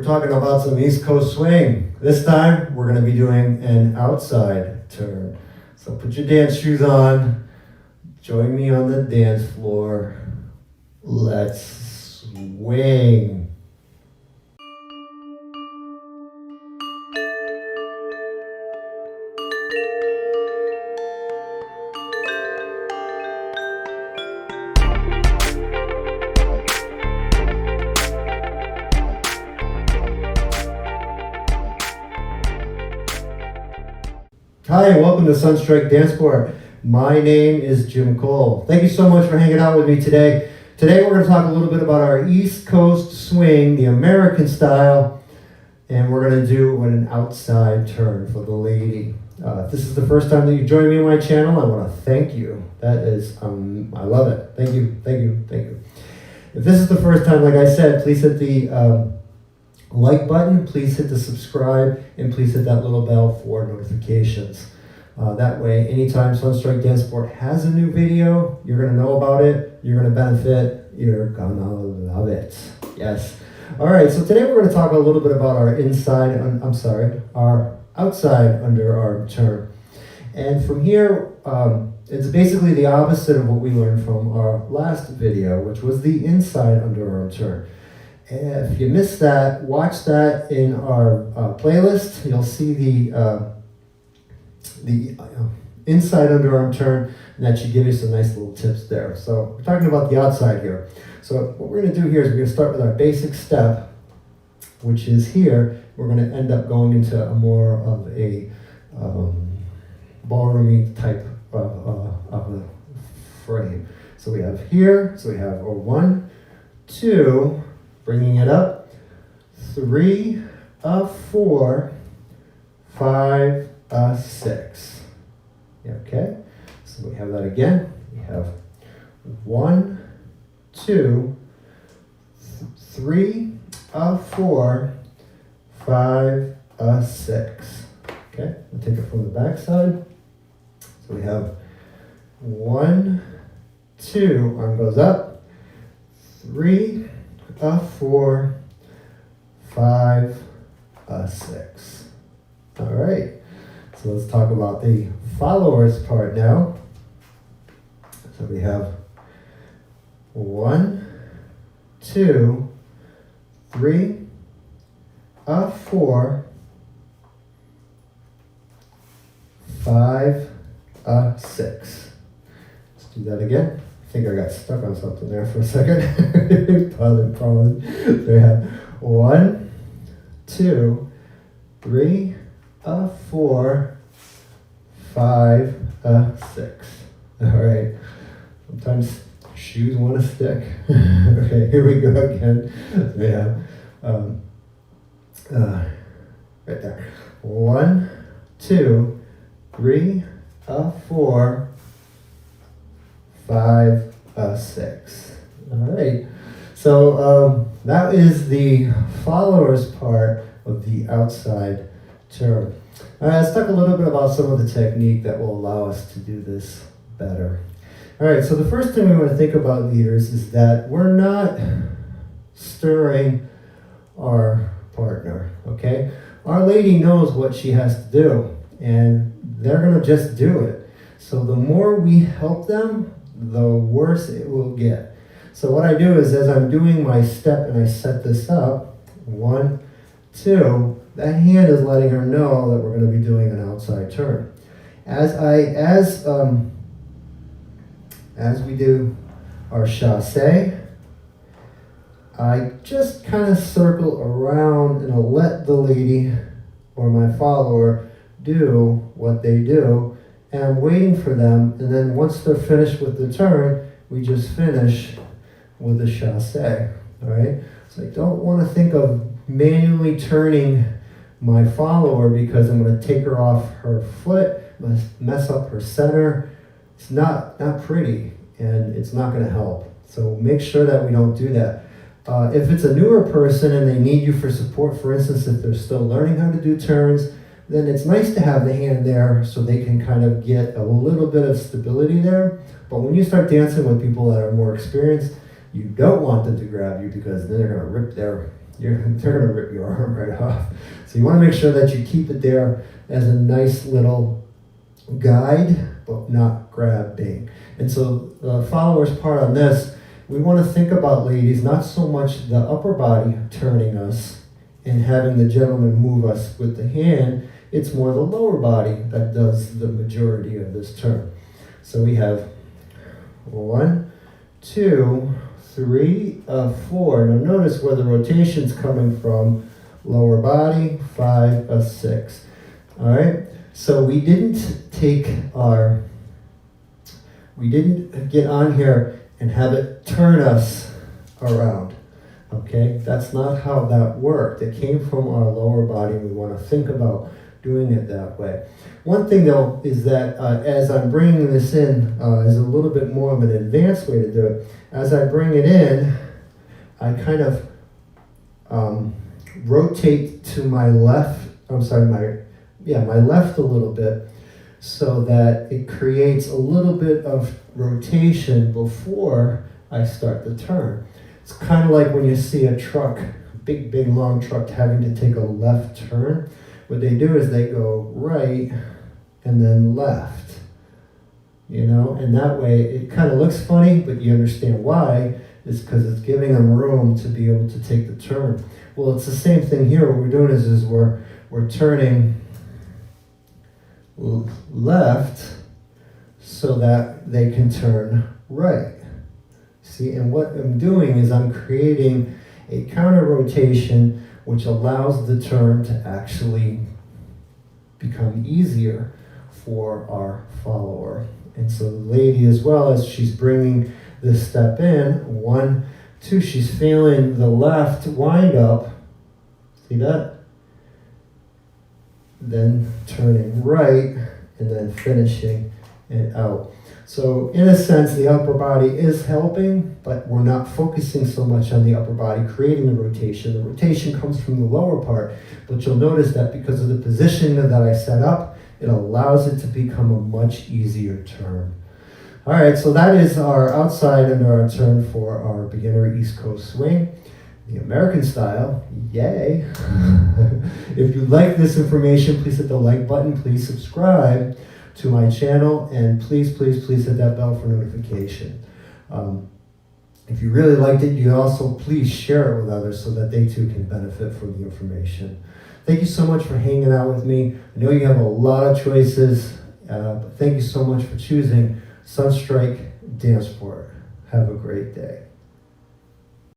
We're talking about some East Coast swing. This time, we're going to be doing an outside turn. So put your dance shoes on. Join me on the dance floor. Let's swing. Hi, and welcome to Sunstrike Dancesport. My name is Jim Cole. Thank you so much for hanging out with me today. Today we're going to talk a little bit about our East Coast swing, the American style, and we're going to do an outside turn for the lady. If this is the first time that you join me on my channel, I want to thank you. That is, I love it. Thank you, thank you, thank you. If this is the first time, like I said, please hit the like button, please hit the subscribe, and please hit that little bell for notifications. That way, anytime Sunstrike Dancesport has a new video, you're going to know about it, you're going to benefit, you're going to love it. Yes. All right, so today we're going to talk a little bit about our our outside underarm turn. And from here, it's basically the opposite of what we learned from our last video, which was the inside underarm turn. If you missed that, watch that in our playlist. You'll see the inside underarm turn, and that should give you some nice little tips there. So we're talking about the outside here. So what we're going to do here is we're going to start with our basic step, which is here. We're going to end up going into a more of a ballroomy type of a frame. So we have here, so we have a 1, 2, bringing it up, 3, 4, 5, 6. Okay, so we have that again. We have 1, 2, 3, 4, 5, 6. Okay, we'll take it from the back side. So we have 1, 2, arm goes up, 3, 4, 5, 6. All right, so let's talk about the followers part now. So we have 1, 2, 3, 4, 5, 6. Let's do that again. I think I got stuck on something there for a second. Pause. So we have 1, 2, 3, 4, 5, 6. All right. Sometimes shoes want to stick. Okay, here we go again. So we have right there. 1, 2, 3, 4, 5, 6. All right. So that is the followers part of the outside turn. All right, let's talk a little bit about some of the technique that will allow us to do this better. All right, so the first thing we want to think about, leaders, is that we're not stirring our partner, okay? Our lady knows what she has to do, and they're going to just do it. So the more we help them, the worse it will get. So what I do is, as I'm doing my step and I set this up, 1, 2, that hand is letting her know that we're going to be doing an outside turn. As we do our chassé, I just kind of circle around and I'll let the lady or my follower do what they do, and I'm waiting for them, and then once they're finished with the turn, we just finish with a chassé. All right, so I don't want to think of manually turning my follower because I'm going to take her off her foot, mess up her center. It's not pretty, and it's not going to help. So make sure that we don't do that. If it's a newer person and they need you for support, for instance, if they're still learning how to do turns, then it's nice to have the hand there so they can kind of get a little bit of stability there. But when you start dancing with people that are more experienced, you don't want them to grab you because then they're going to rip their they're gonna rip your arm right off. So you wanna make sure that you keep it there as a nice little guide, but not grabbing. And so the follower's part on this, we wanna think about, ladies, not so much the upper body turning us and having the gentleman move us with the hand, it's more the lower body that does the majority of this turn. So we have 1, 2, 3, 4. Now notice where the rotation's coming from. Lower body, 5, 6. All right. So we didn't get on here and have it turn us around. Okay, that's not how that worked. It came from our lower body. We want to think about doing it that way. One thing though is that as I'm bringing this in, is a little bit more of an advanced way to do it. As I bring it in, I kind of rotate to my left. I'm sorry, my left a little bit, so that it creates a little bit of rotation before I start the turn. It's kind of like when you see a truck, big long truck having to take a left turn. What they do is they go right and then left, and that way it kind of looks funny, but you understand why. It's because it's giving them room to be able to take the turn. Well, it's the same thing here. What we're doing is we're turning left so that they can turn right. See, and what I'm doing is I'm creating a counter rotation which allows the turn to actually become easier for our follower. And so the lady, as well, as she's bringing this step in, 1, 2, she's feeling the left wind up. See that? Then turning right and then finishing it out. So in a sense, the upper body is helping, but we're not focusing so much on the upper body creating the rotation. The rotation comes from the lower part, but you'll notice that because of the positioning that I set up, it allows it to become a much easier turn. All right, so that is our outside underarm turn for our beginner East Coast swing. The American style, yay. If you like this information, please hit the like button, please subscribe to my channel, and please hit that bell for notification. If you really liked it, you also please share it with others so that they too can benefit from the information. Thank you so much for hanging out with me. I know you have a lot of choices, but thank you so much for choosing Sunstrike Dancesport. Have a great day.